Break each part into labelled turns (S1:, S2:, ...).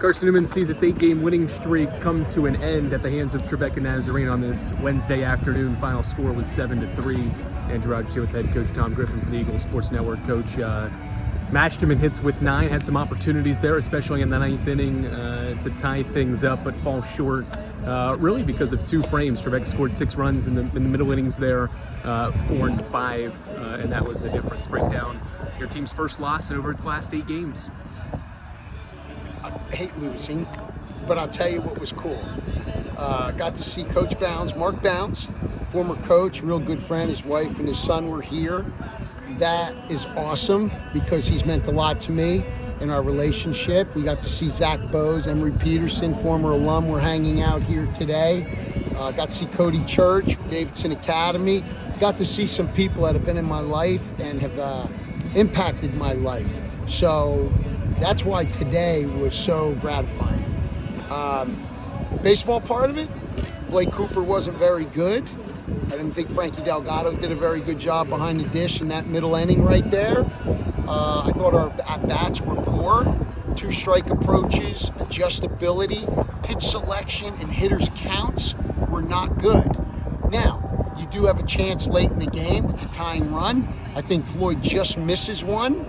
S1: Carson-Newman sees its 8-game winning streak come to an end at the hands of Trevecca Nazarene on this Wednesday afternoon. Final score was 7-3. Andrew Rogers here with head coach Tom Griffin for the Eagles Sports Network. Coach matched him in hits with 9, had some opportunities there, especially in the 9th inning to tie things up, but fall short really because of 2 frames. Trevecca scored 6 runs in the middle innings there, 4 and 5, and that was the difference. Break down your team's first loss in over its last 8 games.
S2: I hate losing, but I'll tell you what was cool. Got to see Coach Bounds, Mark Bounds, former coach, real good friend. His wife and his son were here. That is awesome because he's meant a lot to me in our relationship. We got to see Zach Bowes, Emery Peterson, former alum, were hanging out here today. Got to see Cody Church, Davidson Academy. Got to see some people that have been in my life and have impacted my life. So that's why today was so gratifying. Baseball part of it, Blake Cooper wasn't very good. I didn't think Frankie Delgado did a very good job behind the dish in that middle inning right there. I thought our at-bats were poor. 2 strike approaches, adjustability, pitch selection, and hitters' counts were not good. Now, you do have a chance late in the game with the tying run. I think Floyd just misses one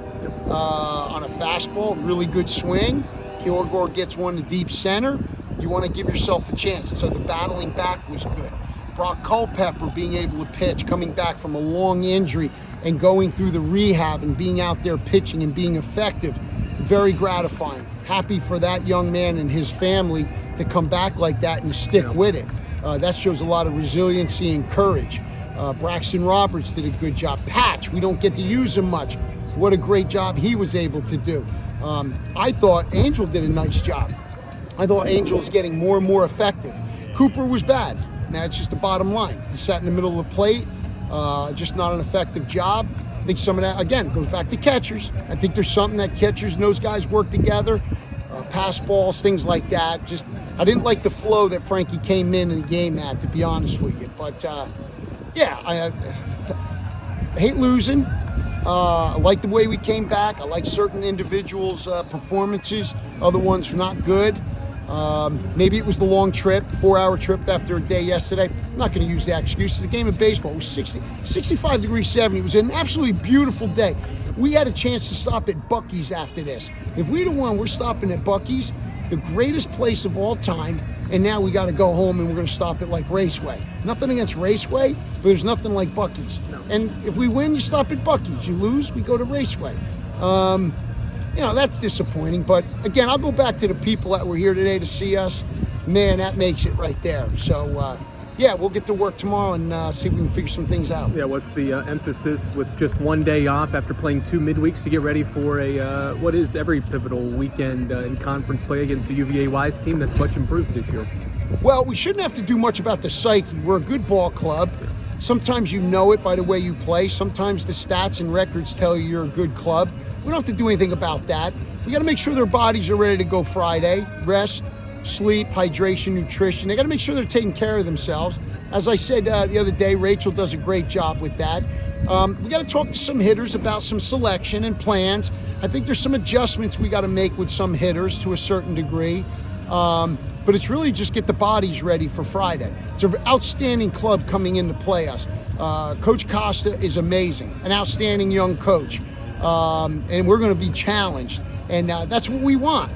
S2: on a fastball, really good swing. Kilgore gets one to deep center. You want to give yourself a chance. So the battling back was good. Brock Culpepper being able to pitch, coming back from a long injury and going through the rehab and being out there pitching and being effective, very gratifying. Happy for that young man and his family to come back like that and stick with it. That shows a lot of resiliency and courage. Braxton Roberts did a good job. Patch, we don't get to use him much. What a great job he was able to do. I thought Angel did a nice job. I thought Angel was getting more and more effective. Cooper was bad. Now it's just the bottom line. He sat in the middle of the plate, just not an effective job. I think some of that, again, goes back to catchers. I think there's something that catchers and those guys work together. Pass balls, things like that. Just, I didn't like the flow that Frankie came in the game at, to be honest with you. But yeah, I hate losing. I like the way we came back. I like certain individuals' performances. Other ones were not good. Maybe it was the long trip, 4-hour trip after a day yesterday. I'm not going to use that excuse. The game of baseball was 65 degrees 70. It was an absolutely beautiful day. We had a chance to stop at Buc-ee's after this. If we'd have won, we're stopping at Buc-ee's, the greatest place of all time. And now we got to go home and we're going to stop at like Raceway. Nothing against Raceway, but there's nothing like Buc-ee's. No. And if we win, you stop at Buc-ee's. You lose, we go to Raceway. You know, that's disappointing. But again, I'll go back to the people that were here today to see us. Man, that makes it right there. So, yeah, we'll get to work tomorrow and see if we can figure some things out.
S1: Yeah, what's the emphasis with just 1 day off after playing 2 midweeks to get ready for a what is every pivotal weekend in conference play against the UVA Wise team that's much improved this year?
S2: Well, we shouldn't have to do much about the psyche. We're a good ball club. Sometimes you know it by the way you play. Sometimes the stats and records tell you you're a good club. We don't have to do anything about that. We got to make sure their bodies are ready to go Friday. Rest, sleep, hydration, nutrition. They got to make sure they're taking care of themselves. As I said the other day, Rachel does a great job with that. We got to talk to some hitters about some selection and plans. I think there's some adjustments we got to make with some hitters to a certain degree. But it's really just get the bodies ready for Friday. It's an outstanding club coming in to play us. Coach Costa is amazing, an outstanding young coach. And we're going to be challenged. And that's what we want.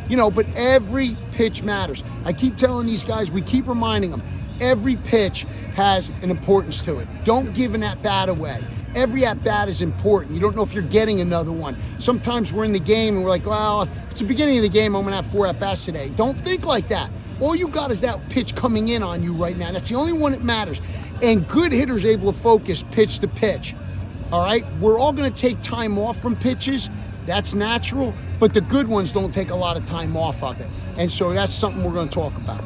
S2: You know, but every pitch matters. I keep telling these guys, we keep reminding them, every pitch has an importance to it. Don't give an at-bat away. Every at-bat is important. You don't know if you're getting another one. Sometimes we're in the game and we're like, well, it's the beginning of the game. I'm going to have 4 at-bats today. Don't think like that. All you got is that pitch coming in on you right now. That's the only one that matters. And good hitters are able to focus pitch to pitch. All right? We're all going to take time off from pitches. That's natural. But the good ones don't take a lot of time off of it. And so that's something we're going to talk about.